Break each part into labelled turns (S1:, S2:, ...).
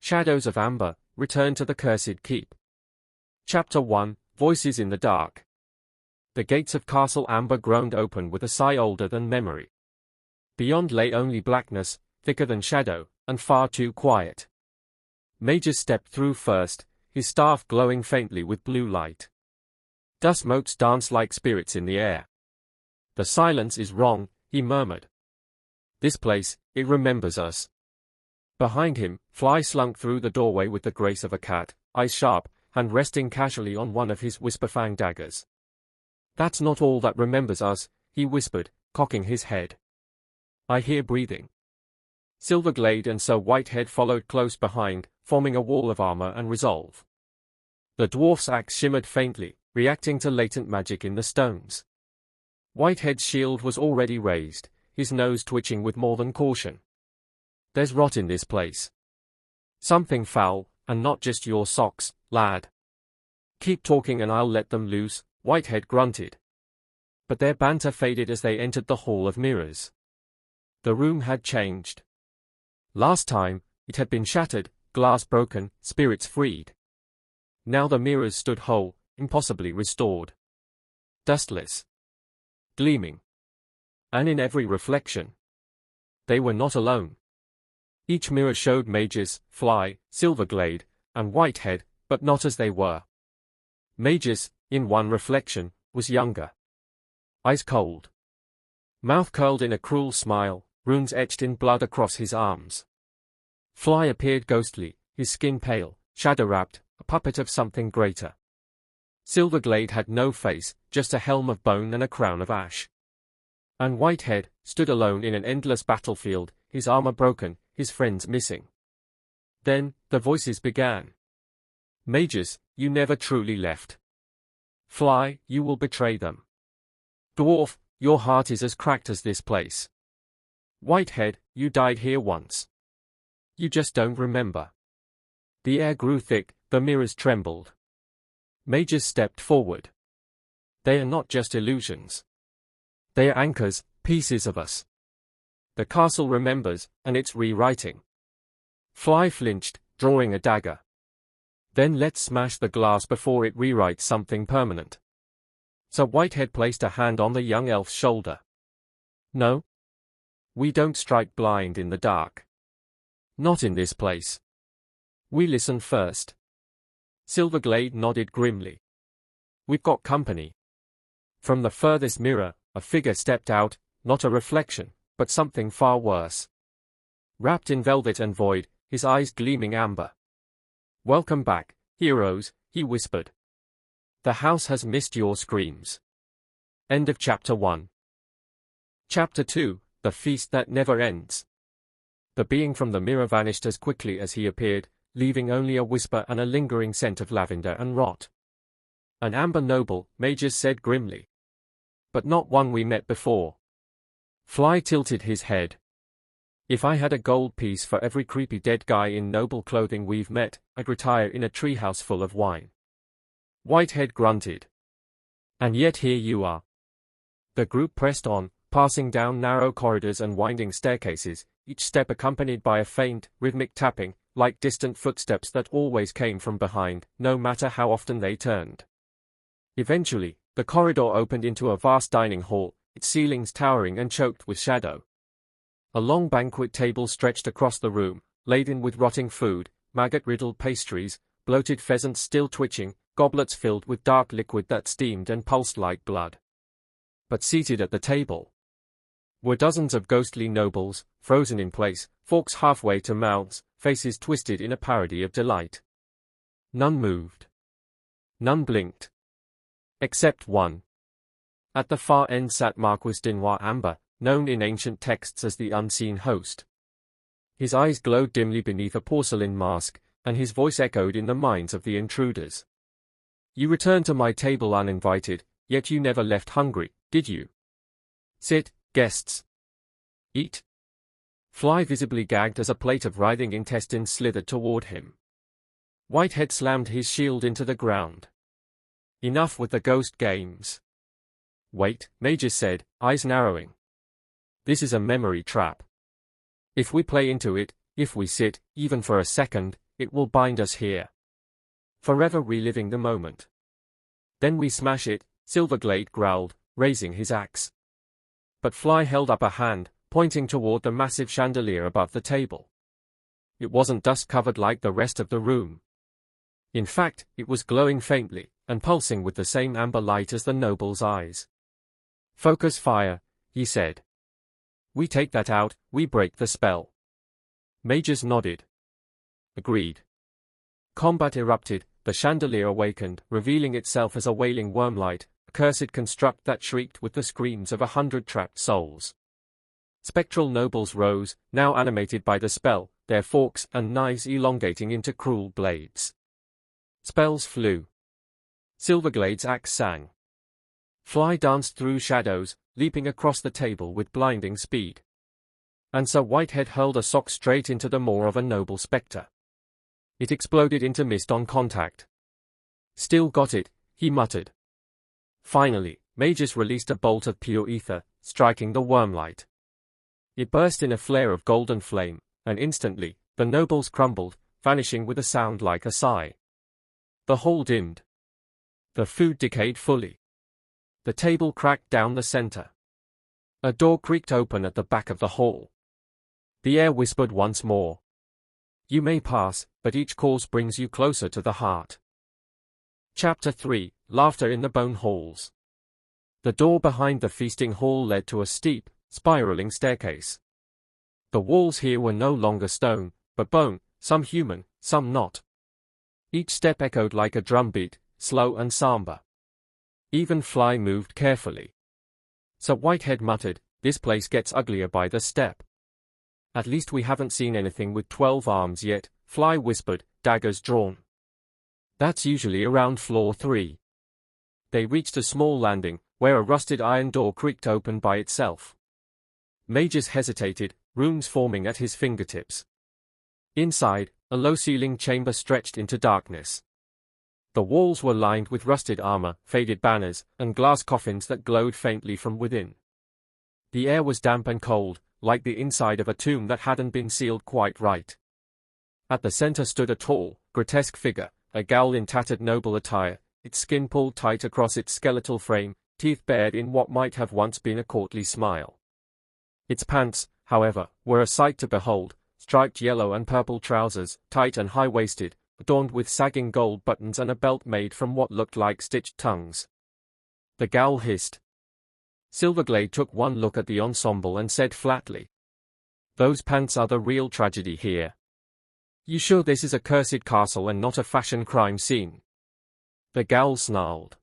S1: Shadows of Amber, Return to the Cursed Keep. Chapter 1, Voices in the Dark. The gates of Castle Amber groaned open with a sigh older than memory. Beyond lay only blackness, thicker than shadow, and far too quiet. Magus stepped through first, his staff glowing faintly with blue light. Dust motes danced like spirits in the air. "The silence is wrong," he murmured. "This place, it remembers us." Behind him, Fly slunk through the doorway with the grace of a cat, eyes sharp, hand resting casually on one of his whisper-fang daggers. "That's not all that remembers us," he whispered, cocking his head. "I hear breathing." Silverglade and Sir Whitehead followed close behind, forming a wall of armor and resolve. The dwarf's axe shimmered faintly, reacting to latent magic in the stones. Whitehead's shield was already raised, his nose twitching with more than caution. "There's rot in this place. Something foul, and not just your socks, lad." "Keep talking and I'll let them loose," Whitehead grunted. But their banter faded as they entered the Hall of Mirrors. The room had changed. Last time, it had been shattered, glass broken, spirits freed. Now the mirrors stood whole, impossibly restored. Dustless. Gleaming. And in every reflection, they were not alone. Each mirror showed Magus, Fly, Silverglade, and Whitehead, but not as they were. Magus, in one reflection, was younger. Ice cold. Mouth curled in a cruel smile, runes etched in blood across his arms. Fly appeared ghostly, his skin pale, shadow-wrapped, a puppet of something greater. Silverglade had no face, just a helm of bone and a crown of ash. And Whitehead stood alone in an endless battlefield, his armor broken, his friends missing. Then, the voices began. "Magus, you never truly left. Fly, you will betray them. Dwarf, your heart is as cracked as this place. Whitehead, you died here once. You just don't remember." The air grew thick, the mirrors trembled. Magus stepped forward. "They are not just illusions. They are anchors, pieces of us. The castle remembers, and it's rewriting." Fly flinched, drawing a dagger. "Then let's smash the glass before it rewrites something permanent." Sir Whitehead placed a hand on the young elf's shoulder. "No. We don't strike blind in the dark. Not in this place. We listen first." Silverglade nodded grimly. "We've got company." From the furthest mirror, a figure stepped out, not a reflection, but something far worse. Wrapped in velvet and void, his eyes gleaming amber. "Welcome back, heroes," he whispered. "The house has missed your screams." End of Chapter 1. Chapter 2, The Feast That Never Ends. The being from the mirror vanished as quickly as he appeared, leaving only a whisper and a lingering scent of lavender and rot. "An amber noble," Magus said grimly. "But not one we met before." Fly tilted his head. "If I had a gold piece for every creepy dead guy in noble clothing we've met, I'd retire in a treehouse full of wine." Whitehead grunted. "And yet here you are." The group pressed on, passing down narrow corridors and winding staircases, each step accompanied by a faint, rhythmic tapping, like distant footsteps that always came from behind, no matter how often they turned. Eventually, the corridor opened into a vast dining hall, its ceilings towering and choked with shadow. A long banquet table stretched across the room, laden with rotting food, maggot-riddled pastries, bloated pheasants still twitching, goblets filled with dark liquid that steamed and pulsed like blood. But seated at the table were dozens of ghostly nobles, frozen in place, forks halfway to mouths, faces twisted in a parody of delight. None moved. None blinked. Except one. At the far end sat Marquis de Noir Amber, known in ancient texts as the unseen host. His eyes glowed dimly beneath a porcelain mask, and his voice echoed in the minds of the intruders. "You returned to my table uninvited, yet you never left hungry, did you? Sit, guests. Eat." Fly visibly gagged as a plate of writhing intestines slithered toward him. Whitehead slammed his shield into the ground. "Enough with the ghost games." "Wait," Magus said, eyes narrowing. "This is a memory trap. If we play into it, if we sit, even for a second, it will bind us here. Forever reliving the moment. Then we smash it, Silverglade growled, raising his axe. But Fly held up a hand, pointing toward the massive chandelier above the table. It wasn't dust-covered like the rest of the room. In fact, it was glowing faintly, and pulsing with the same amber light as the noble's eyes. "Focus fire," he said. "We take that out, we break the spell." Mages nodded. Agreed. Combat erupted, the chandelier awakened, revealing itself as a wailing wormlight, a cursed construct that shrieked with the screams of 100 trapped souls. Spectral nobles rose, now animated by the spell, their forks and knives elongating into cruel blades. Spells flew. Silverglade's axe sang. Fly danced through shadows, leaping across the table with blinding speed. And Sir Whitehead hurled a sock straight into the maw of a noble spectre. It exploded into mist on contact. "Still got it," he muttered. Finally, Magus released a bolt of pure ether, striking the wormlight. It burst in a flare of golden flame, and instantly, the nobles crumbled, vanishing with a sound like a sigh. The hall dimmed. The food decayed fully. The table cracked down the center. A door creaked open at the back of the hall. The air whispered once more. "You may pass, but each course brings you closer to the heart." Chapter 3: Laughter in the Bone Halls. The door behind the feasting hall led to a steep, spiraling staircase. The walls here were no longer stone, but bone, some human, some not. Each step echoed like a drumbeat, slow and somber. Even Fly moved carefully. Sir Whitehead muttered, "This place gets uglier by the step." "At least we haven't seen anything with 12 arms yet," Fly whispered, daggers drawn. "That's usually around floor 3. They reached a small landing, where a rusted iron door creaked open by itself. Magus hesitated, runes forming at his fingertips. Inside, a low-ceilinged chamber stretched into darkness. The walls were lined with rusted armor, faded banners, and glass coffins that glowed faintly from within. The air was damp and cold, like the inside of a tomb that hadn't been sealed quite right. At the center stood a tall, grotesque figure, a ghoul in tattered noble attire, its skin pulled tight across its skeletal frame, teeth bared in what might have once been a courtly smile. Its pants, however, were a sight to behold, striped yellow and purple trousers, tight and high-waisted, adorned with sagging gold buttons and a belt made from what looked like stitched tongues. The ghoul hissed. Silverglade took one look at the ensemble and said flatly, "Those pants are the real tragedy here. You sure this is a cursed castle and not a fashion crime scene?" The ghoul snarled.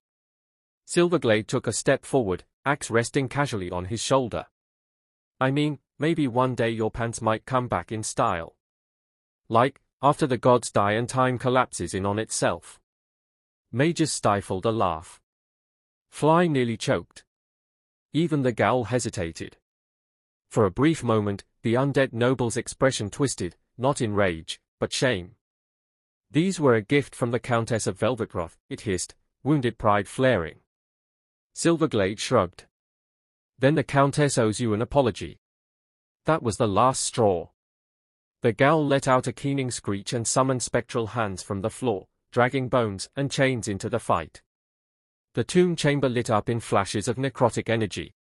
S1: Silverglade took a step forward, axe resting casually on his shoulder. "I mean, maybe one day your pants might come back in style. Like, after the gods die and time collapses in on itself." Magus stifled a laugh. Fly nearly choked. Even the ghoul hesitated. For a brief moment, the undead noble's expression twisted, not in rage, but shame. "These were a gift from the Countess of Velvetroth," it hissed, wounded pride flaring. Silverglade shrugged. "Then the Countess owes you an apology." That was the last straw. The ghoul let out a keening screech and summoned spectral hands from the floor, dragging bones and chains into the fight. The tomb chamber lit up in flashes of necrotic energy.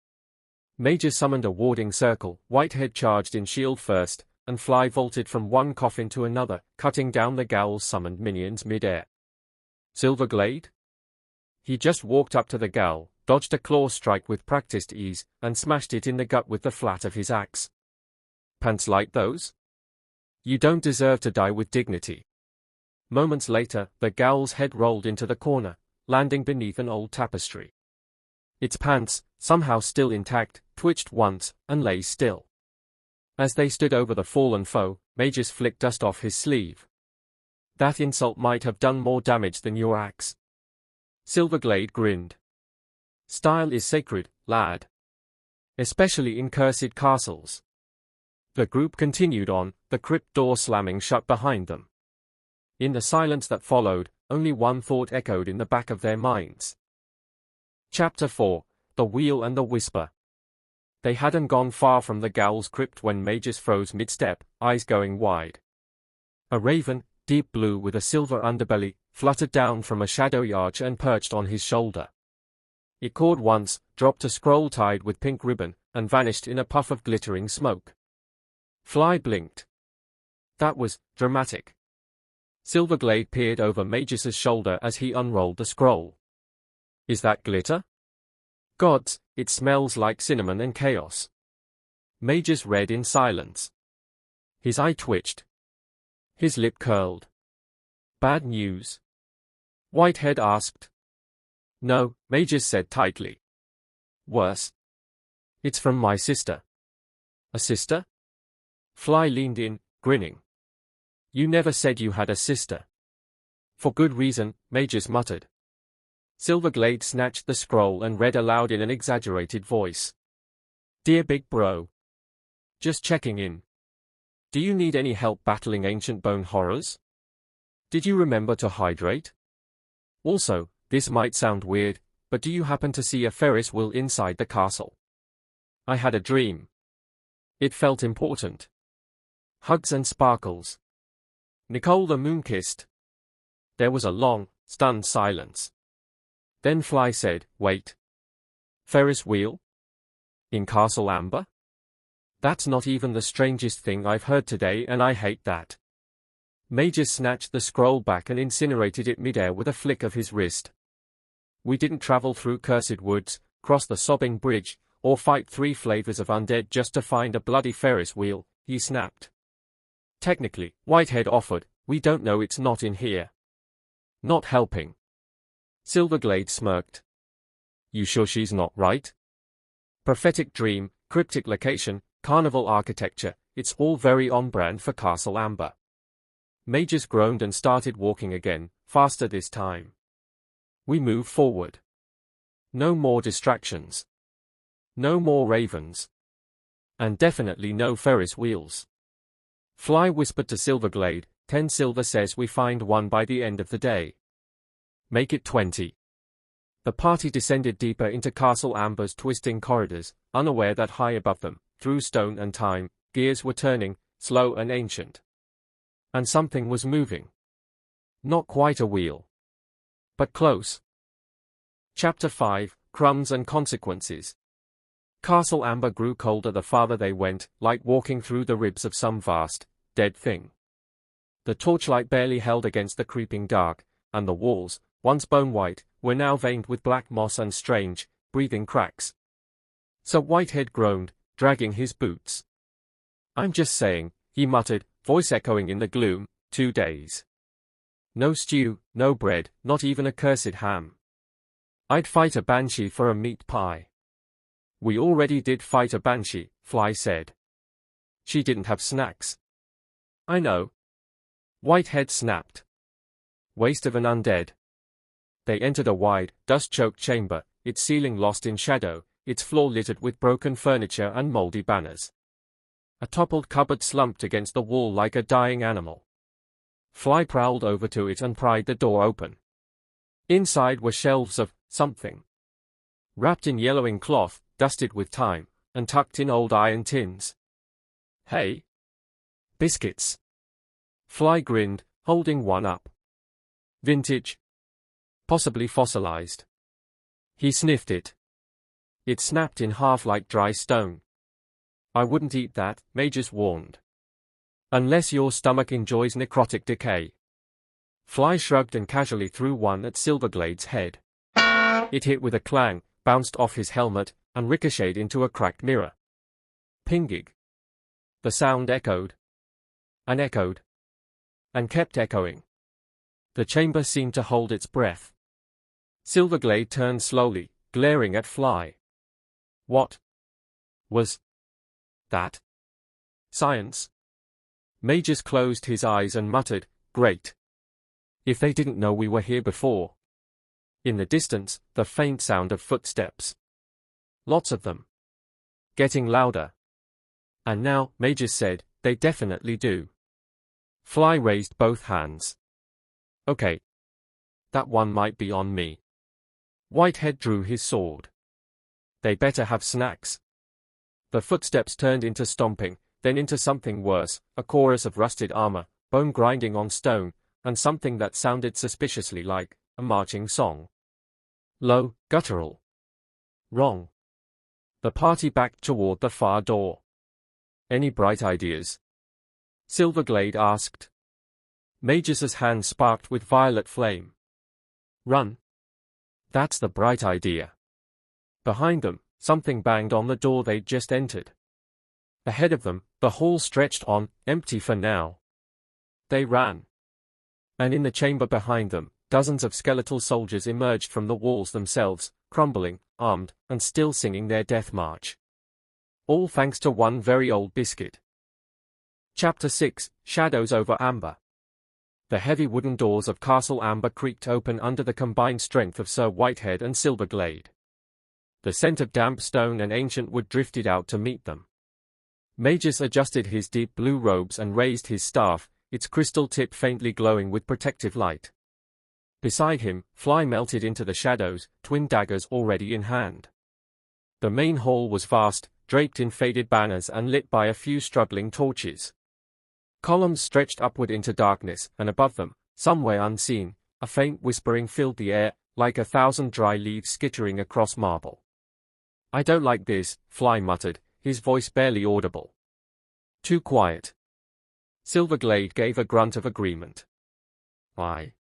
S1: Magus summoned a warding circle, Whitehead charged in shield first, and Fly vaulted from one coffin to another, cutting down the ghoul's summoned minions mid-air. Silverglade? He just walked up to the ghoul, dodged a claw strike with practiced ease, and smashed it in the gut with the flat of his axe. "Pants like those? You don't deserve to die with dignity." Moments later, the ghoul's head rolled into the corner, landing beneath an old tapestry. Its pants, somehow still intact, twitched once, and lay still. As they stood over the fallen foe, Magus flicked dust off his sleeve. "That insult might have done more damage than your axe." Silverglade grinned. "Style is sacred, lad. Especially in cursed castles." The group continued on, the crypt door slamming shut behind them. In the silence that followed, only one thought echoed in the back of their minds. Chapter 4: The Wheel and the Whisper. They hadn't gone far from the ghoul's crypt when Magus froze mid-step, eyes going wide. A raven, deep blue with a silver underbelly, fluttered down from a shadowy arch and perched on his shoulder. It cawed once, dropped a scroll tied with pink ribbon, and vanished in a puff of glittering smoke. Fly blinked. That was dramatic. Silverglade peered over Magis's shoulder as he unrolled the scroll. Is that glitter? Gods, it smells like cinnamon and chaos. Magis read in silence. His eye twitched. His lip curled. Bad news? Whitehead asked. No, Magis said tightly. Worse. It's from my sister. A sister? Fly leaned in, grinning. You never said you had a sister. For good reason, Magis muttered. Silverglade snatched the scroll and read aloud in an exaggerated voice. Dear Big Bro. Just checking in. Do you need any help battling ancient bone horrors? Did you remember to hydrate? Also, this might sound weird, but do you happen to see a Ferris wheel inside the castle? I had a dream. It felt important. Hugs and sparkles. Nicole the Moon kissed. There was a long, stunned silence. Then Fly said, Wait. Ferris wheel? In Castle Amber? That's not even the strangest thing I've heard today, and I hate that. Magis snatched the scroll back and incinerated it midair with a flick of his wrist. We didn't travel through cursed woods, cross the sobbing bridge, or fight 3 flavors of undead just to find a bloody Ferris wheel, he snapped. Technically, Whitehead offered, we don't know, it's not in here. Not helping. Silverglade smirked. You sure she's not right? Prophetic dream, cryptic location, carnival architecture, it's all very on brand for Castle Amber. Magis groaned and started walking again, faster this time. We move forward. No more distractions. No more ravens. And definitely no Ferris wheels. Fly whispered to Silverglade, 10 silver says we find one by the end of the day. Make it 20. The party descended deeper into Castle Amber's twisting corridors, unaware that high above them, through stone and time, gears were turning, slow and ancient. And something was moving. Not quite a wheel. But close. Chapter 5, Crumbs and Consequences. Castle Amber grew colder the farther they went, like walking through the ribs of some vast, dead thing. The torchlight barely held against the creeping dark, and the walls, once bone-white, were now veined with black moss and strange, breathing cracks. Sir Whitehead groaned, dragging his boots. I'm just saying, he muttered, voice echoing in the gloom, 2 days. No stew, no bread, not even a cursed ham. I'd fight a banshee for a meat pie. We already did fight a banshee, Fly said. She didn't have snacks. I know. Whitehead snapped. Waste of an undead. They entered a wide, dust-choked chamber, its ceiling lost in shadow, its floor littered with broken furniture and moldy banners. A toppled cupboard slumped against the wall like a dying animal. Fly prowled over to it and pried the door open. Inside were shelves of something. Wrapped in yellowing cloth, dusted with time, and tucked in old iron tins. Hey! Biscuits. Fly grinned, holding one up. Vintage. Possibly fossilized. He sniffed it. It snapped in half like dry stone. I wouldn't eat that, Magis warned. Unless your stomach enjoys necrotic decay. Fly shrugged and casually threw one at Silverglade's head. It hit with a clang, bounced off his helmet, and ricocheted into a cracked mirror. Pingig. The sound echoed. And echoed. And kept echoing. The chamber seemed to hold its breath. Silverglade turned slowly, glaring at Fly. What was that? Science? Magis closed his eyes and muttered, Great. If they didn't know we were here before. In the distance, the faint sound of footsteps. Lots of them. Getting louder. And now, Magis said, they definitely do. Fly raised both hands. Okay. That one might be on me. Whitehead drew his sword. They better have snacks. The footsteps turned into stomping, then into something worse, a chorus of rusted armor, bone grinding on stone, and something that sounded suspiciously like a marching song. Low, guttural. Wrong. The party backed toward the far door. Any bright ideas? Silverglade asked. Magus's hand sparked with violet flame. Run. That's the bright idea. Behind them, something banged on the door they'd just entered. Ahead of them, the hall stretched on, empty for now. They ran. And in the chamber behind them, dozens of skeletal soldiers emerged from the walls themselves, crumbling, armed, and still singing their death march. All thanks to one very old biscuit. Chapter 6, Shadows over Amber. The heavy wooden doors of Castle Amber creaked open under the combined strength of Sir Whitehead and Silverglade. The scent of damp stone and ancient wood drifted out to meet them. Magus adjusted his deep blue robes and raised his staff, its crystal tip faintly glowing with protective light. Beside him, Fly melted into the shadows, twin daggers already in hand. The main hall was vast, draped in faded banners and lit by a few struggling torches. Columns stretched upward into darkness, and above them, somewhere unseen, a faint whispering filled the air, like 1,000 dry leaves skittering across marble. "I don't like this," Fly muttered, his voice barely audible. "Too quiet." Silverglade gave a grunt of agreement. "Why?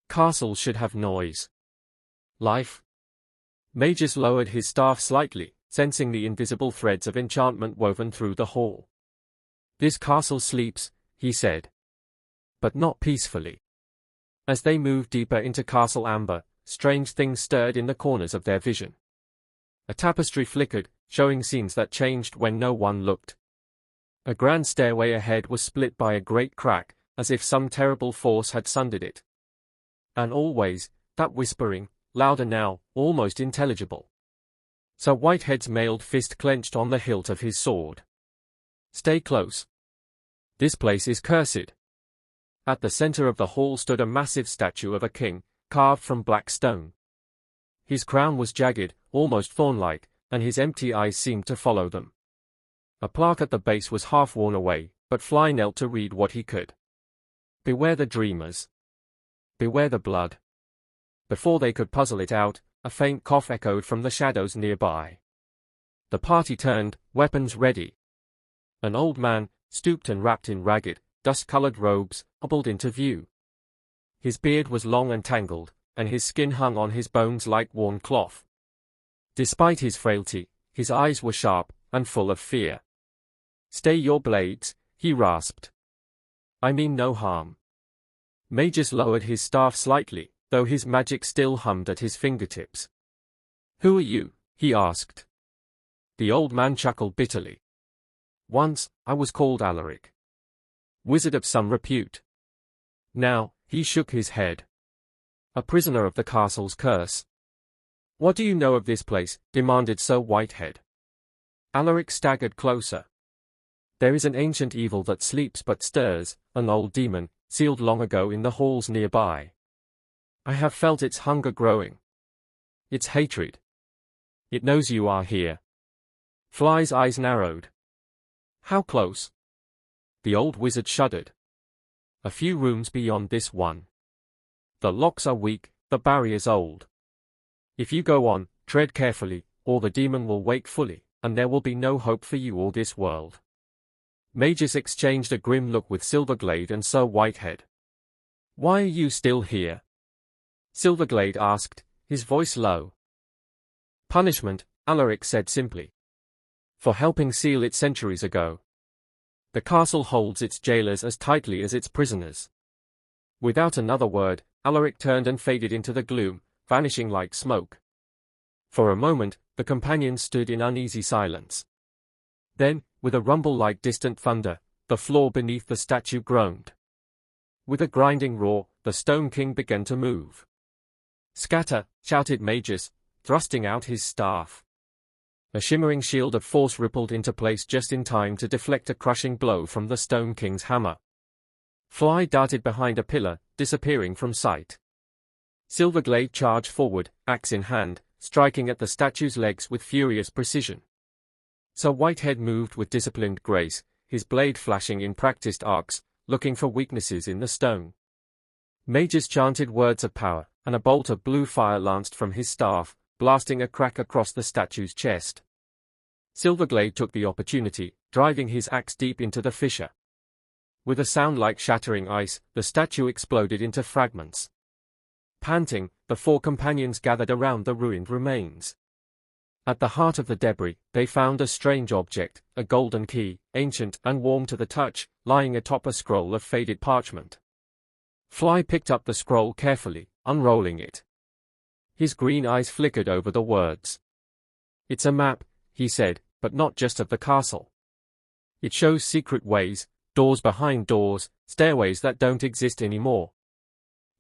S1: Castles should have noise. Life?" Magus lowered his staff slightly, sensing the invisible threads of enchantment woven through the hall. "This castle sleeps," he said. But not peacefully. As they moved deeper into Castle Amber, strange things stirred in the corners of their vision. A tapestry flickered, showing scenes that changed when no one looked. A grand stairway ahead was split by a great crack, as if some terrible force had sundered it. And always, that whispering, louder now, almost intelligible. Sir Whitehead's mailed fist clenched on the hilt of his sword. "Stay close. This place is cursed." At the center of the hall stood a massive statue of a king, carved from black stone. His crown was jagged, almost thorn-like, and his empty eyes seemed to follow them. A plaque at the base was half worn away, but Fly knelt to read what he could. "Beware the dreamers. Beware the blood." Before they could puzzle it out, a faint cough echoed from the shadows nearby. The party turned, weapons ready. An old man, stooped and wrapped in ragged, dust-colored robes, hobbled into view. His beard was long and tangled, and his skin hung on his bones like worn cloth. Despite his frailty, his eyes were sharp, and full of fear. "Stay your blades," he rasped. "I mean no harm." Magus lowered his staff slightly, though his magic still hummed at his fingertips. "Who are you?" he asked. The old man chuckled bitterly. "Once, I was called Alaric. Wizard of some repute. Now," he shook his head, "a prisoner of the castle's curse." "What do you know of this place?" demanded Sir Whitehead. Alaric staggered closer. "There is an ancient evil that sleeps but stirs, an old demon, sealed long ago in the halls nearby. I have felt its hunger growing. Its hatred. It knows you are here." Fly's eyes narrowed. "How close?" The old wizard shuddered. "A few rooms beyond this one. The locks are weak, the barriers old. If you go on, tread carefully, or the demon will wake fully, and there will be no hope for you or this world." Magus exchanged a grim look with Silverglade and Sir Whitehead. "Why are you still here?" Silverglade asked, his voice low. "Punishment," Alaric said simply. "For helping seal it centuries ago. The castle holds its jailers as tightly as its prisoners." Without another word, Alaric turned and faded into the gloom, vanishing like smoke. For a moment, the companions stood in uneasy silence. Then, with a rumble like distant thunder, the floor beneath the statue groaned. With a grinding roar, the Stone King began to move. "Scatter!" shouted Magus, thrusting out his staff. A shimmering shield of force rippled into place just in time to deflect a crushing blow from the Stone King's hammer. Fly darted behind a pillar, disappearing from sight. Silverglade charged forward, axe in hand, striking at the statue's legs with furious precision. Sir Whitehead moved with disciplined grace, his blade flashing in practiced arcs, looking for weaknesses in the stone. Magus chanted words of power, and a bolt of blue fire lanced from his staff, blasting a crack across the statue's chest. Silverglade took the opportunity, driving his axe deep into the fissure. With a sound like shattering ice, the statue exploded into fragments. Panting, the four companions gathered around the ruined remains. At the heart of the debris, they found a strange object, a golden key, ancient and warm to the touch, lying atop a scroll of faded parchment. Fly picked up the scroll carefully, unrolling it. His green eyes flickered over the words. "It's a map," he said, "but not just of the castle. It shows secret ways, doors behind doors, stairways that don't exist anymore.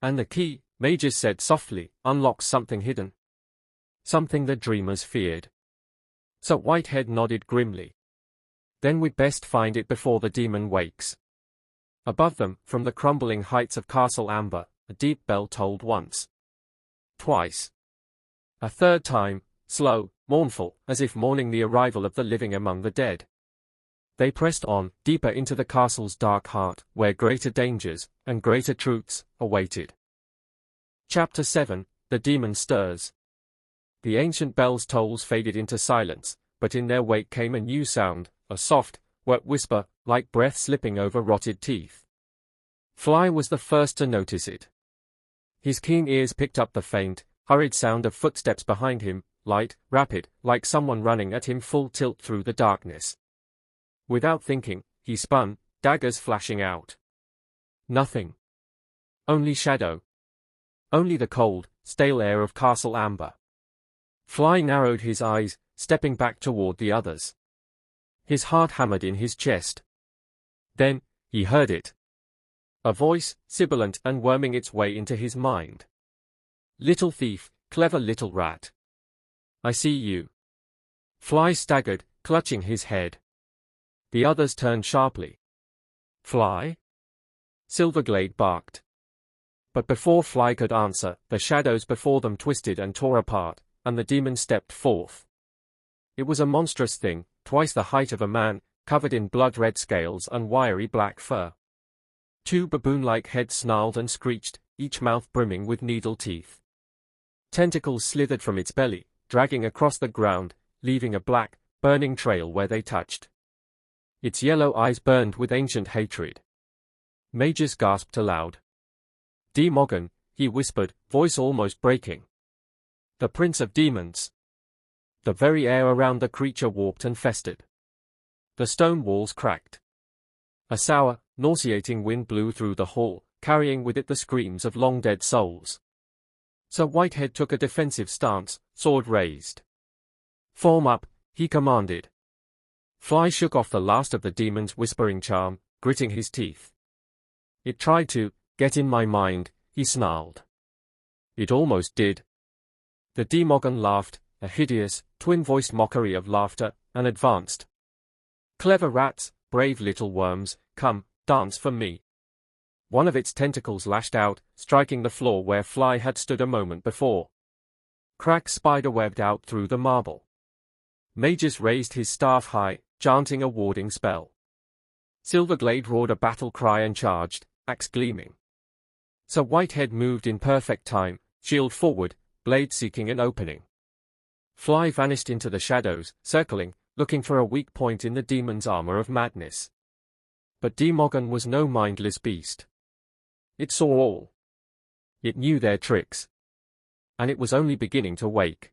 S1: And the key," Magus said softly, "unlocks something hidden. Something the dreamers feared." So Whitehead nodded grimly. "Then we'd best find it before the demon wakes." Above them, from the crumbling heights of Castle Amber, a deep bell tolled once. Twice. A third time, slow, mournful, as if mourning the arrival of the living among the dead. They pressed on, deeper into the castle's dark heart, where greater dangers, and greater truths, awaited. Chapter 7, The Demon Stirs. The ancient bell's tolls faded into silence, but in their wake came a new sound, a soft, wet whisper, like breath slipping over rotted teeth. Fly was the first to notice it. His keen ears picked up the faint, hurried sound of footsteps behind him, light, rapid, like someone running at him full tilt through the darkness. Without thinking, he spun, daggers flashing out. Nothing. Only shadow. Only the cold, stale air of Castle Amber. Fly narrowed his eyes, stepping back toward the others. His heart hammered in his chest. Then, he heard it. A voice, sibilant and worming its way into his mind. "Little thief, clever little rat. I see you." Fly staggered, clutching his head. The others turned sharply. "Fly?" Silverglade barked. But before Fly could answer, the shadows before them twisted and tore apart, and the demon stepped forth. It was a monstrous thing, twice the height of a man, covered in blood-red scales and wiry black fur. Two baboon-like heads snarled and screeched, each mouth brimming with needle teeth. Tentacles slithered from its belly, dragging across the ground, leaving a black, burning trail where they touched. Its yellow eyes burned with ancient hatred. Magus gasped aloud. "Demogon," he whispered, voice almost breaking. "The Prince of Demons." The very air around the creature warped and festered. The stone walls cracked. A sour, nauseating wind blew through the hall, carrying with it the screams of long-dead souls. So Whitehead took a defensive stance, sword raised. "Form up," he commanded. Fly shook off the last of the demon's whispering charm, gritting his teeth. "It tried to get in my mind," he snarled. "It almost did." The Demogon laughed, a hideous, twin-voiced mockery of laughter, and advanced. "Clever rats, brave little worms, come, dance for me." One of its tentacles lashed out, striking the floor where Fly had stood a moment before. Cracks spider-webbed out through the marble. Magus raised his staff high, chanting a warding spell. Silverglade roared a battle cry and charged, axe gleaming. So Whitehead moved in perfect time, shield forward, blade seeking an opening. Fly vanished into the shadows, circling, looking for a weak point in the demon's armor of madness. But Demogon was no mindless beast. It saw all. It knew their tricks. And it was only beginning to wake.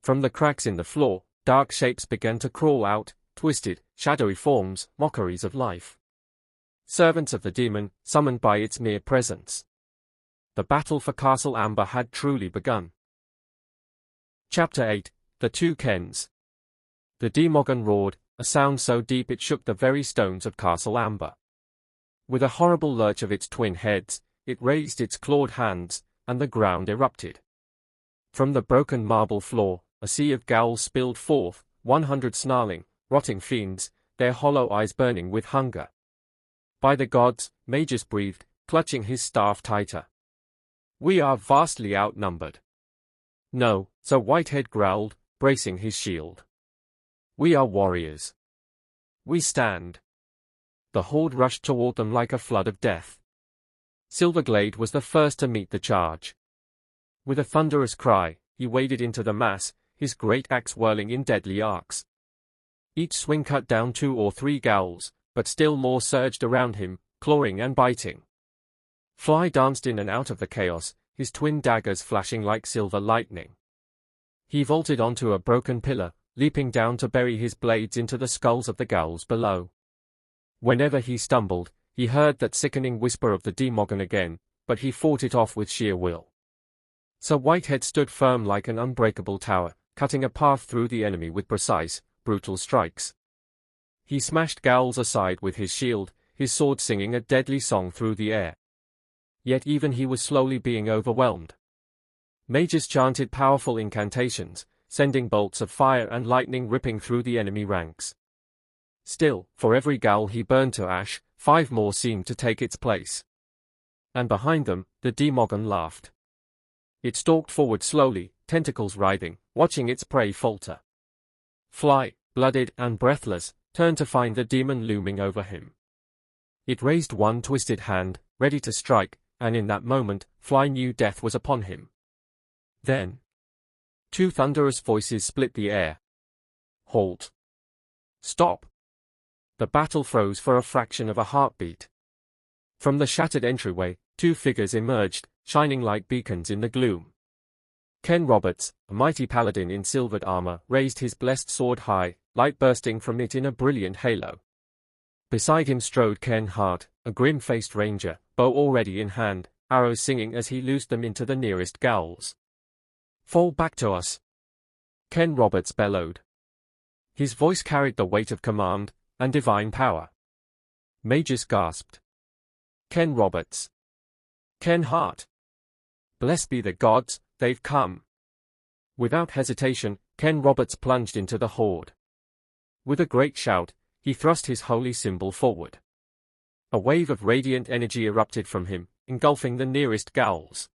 S1: From the cracks in the floor, dark shapes began to crawl out, twisted, shadowy forms, mockeries of life. Servants of the demon, summoned by its mere presence. The battle for Castle Amber had truly begun. Chapter 8, The Two Kens. The Demogon roared, a sound so deep it shook the very stones of Castle Amber. With a horrible lurch of its twin heads, it raised its clawed hands, and the ground erupted. From the broken marble floor, a sea of gowls spilled forth, 100 snarling, rotting fiends, their hollow eyes burning with hunger. "By the gods," Magus breathed, clutching his staff tighter. "We are vastly outnumbered." "No," so Whitehead growled, bracing his shield. "We are warriors. We stand." the horde rushed toward them like a flood of death. Silverglade was the first to meet the charge. With a thunderous cry, he waded into the mass, his great axe whirling in deadly arcs. Each swing cut down 2 or 3 ghouls, but still more surged around him, clawing and biting. Fly danced in and out of the chaos, his twin daggers flashing like silver lightning. He vaulted onto a broken pillar, leaping down to bury his blades into the skulls of the ghouls below. Whenever he stumbled, he heard that sickening whisper of the Demogon again, but he fought it off with sheer will. Sir Whitehead stood firm like an unbreakable tower, cutting a path through the enemy with precise, brutal strikes. He smashed ghouls aside with his shield, his sword singing a deadly song through the air. Yet even he was slowly being overwhelmed. Mages chanted powerful incantations, sending bolts of fire and lightning ripping through the enemy ranks. Still, for every ghoul he burned to ash, 5 more seemed to take its place. And behind them, the Demogon laughed. It stalked forward slowly, tentacles writhing, watching its prey falter. Fly, blooded and breathless, turned to find the demon looming over him. It raised one twisted hand, ready to strike, and in that moment, Fly knew death was upon him. Then 2 thunderous voices split the air. Halt! Stop! The battle froze for a fraction of a heartbeat. From the shattered entryway, 2 figures emerged, shining like beacons in the gloom. Ken Roberts, a mighty paladin in silvered armor, raised his blessed sword high, light bursting from it in a brilliant halo. Beside him strode Ken Hart, a grim-faced ranger, bow already in hand, arrows singing as he loosed them into the nearest ghouls. "Fall back to us!" Ken Roberts bellowed. His voice carried the weight of command and divine power. Mages gasped. Ken Roberts. Ken Hart. Blessed be the gods, they've come. Without hesitation, Ken Roberts plunged into the horde. With a great shout, he thrust his holy symbol forward. A wave of radiant energy erupted from him, engulfing the nearest ghouls.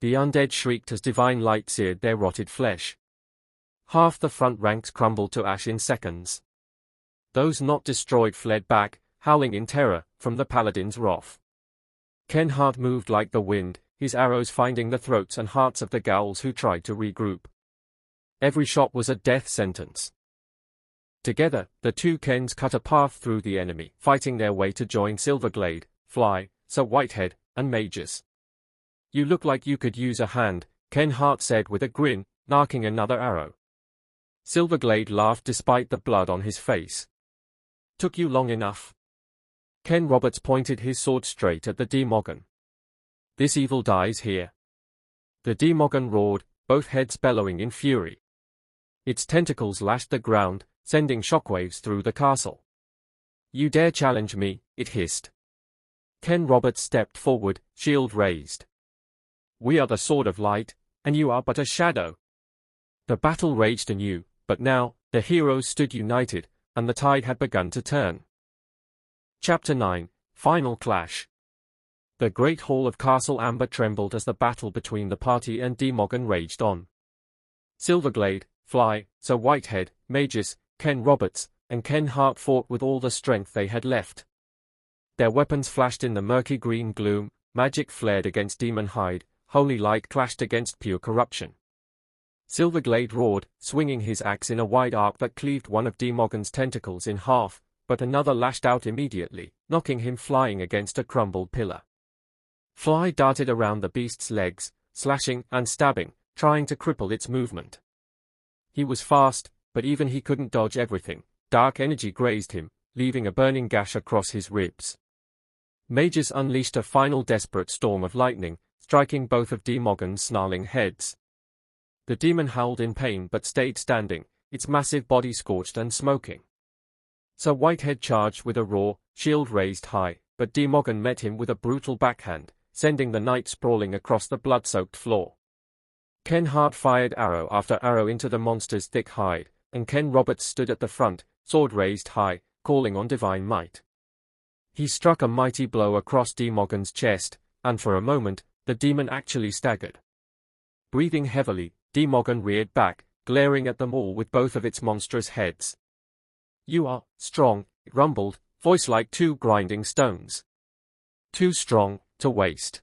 S1: The undead shrieked as divine light seared their rotted flesh. Half the front ranks crumbled to ash in seconds. Those not destroyed fled back, howling in terror, from the paladin's wrath. Ken Hart moved like the wind, his arrows finding the throats and hearts of the ghouls who tried to regroup. Every shot was a death sentence. Together, the 2 Kens cut a path through the enemy, fighting their way to join Silverglade, Fly, Sir Whitehead, and Mages. "You look like you could use a hand," Ken Hart said with a grin, narking another arrow. Silverglade laughed despite the blood on his face. "Took you long enough." Ken Roberts pointed his sword straight at the Demogon. "This evil dies here." The Demogon roared, both heads bellowing in fury. Its tentacles lashed the ground, sending shockwaves through the castle. "You dare challenge me," it hissed. Ken Roberts stepped forward, shield raised. "We are the Sword of Light, and you are but a shadow." The battle raged anew, but now, the heroes stood united, and the tide had begun to turn. Chapter 9, Final Clash. The great hall of Castle Amber trembled as the battle between the party and Demogon raged on. Silverglade, Fly, Sir Whitehead, Mages, Ken Roberts, and Ken Hart fought with all the strength they had left. Their weapons flashed in the murky green gloom, magic flared against demon hide, holy light clashed against pure corruption. Silverglade roared, swinging his axe in a wide arc that cleaved one of Demogon's tentacles in half, but another lashed out immediately, knocking him flying against a crumbled pillar. Fly darted around the beast's legs, slashing and stabbing, trying to cripple its movement. He was fast, but even he couldn't dodge everything. Dark energy grazed him, leaving a burning gash across his ribs. Mages unleashed a final desperate storm of lightning, striking both of Demogon's snarling heads. The demon howled in pain but stayed standing, its massive body scorched and smoking. Sir Whitehead charged with a roar, shield raised high, but Demogon met him with a brutal backhand, sending the knight sprawling across the blood-soaked floor. Ken Hart fired arrow after arrow into the monster's thick hide, and Ken Roberts stood at the front, sword raised high, calling on divine might. He struck a mighty blow across Demogon's chest, and for a moment, the demon actually staggered. Breathing heavily, Demogon reared back, glaring at them all with both of its monstrous heads. "You are strong," it rumbled, voice like two grinding stones. Too strong to waste.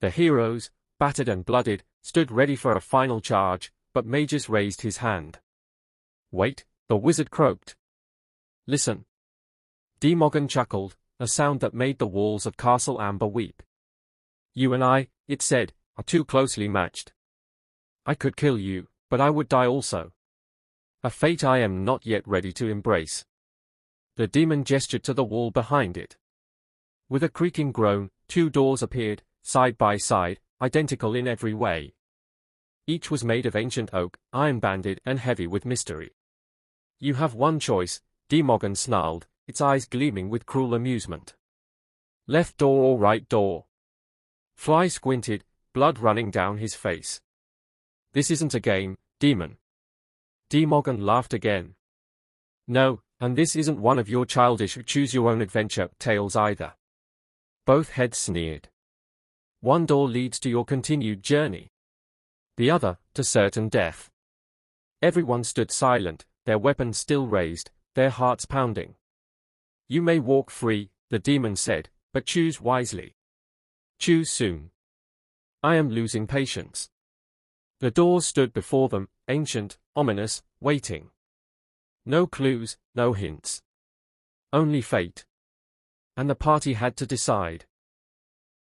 S1: The heroes, battered and blooded, stood ready for a final charge, but Magus raised his hand. Wait, the wizard croaked. Listen. Demogon chuckled, a sound that made the walls of Castle Amber weep. You and I, it said, are too closely matched. I could kill you, but I would die also. A fate I am not yet ready to embrace. The demon gestured to the wall behind it. With a creaking groan, two doors appeared, side by side, identical in every way. Each was made of ancient oak, iron-banded and heavy with mystery. You have one choice, Demogon snarled, its eyes gleaming with cruel amusement. Left door or right door? Fly squinted, blood running down his face. This isn't a game, demon. Demogon laughed again. No, and this isn't one of your childish choose-your-own-adventure tales either. Both heads sneered. One door leads to your continued journey. The other, to certain death. Everyone stood silent, their weapons still raised, their hearts pounding. You may walk free, the demon said, but choose wisely. Choose soon. I am losing patience. The doors stood before them, ancient, ominous, waiting. No clues, no hints. Only fate. And the party had to decide.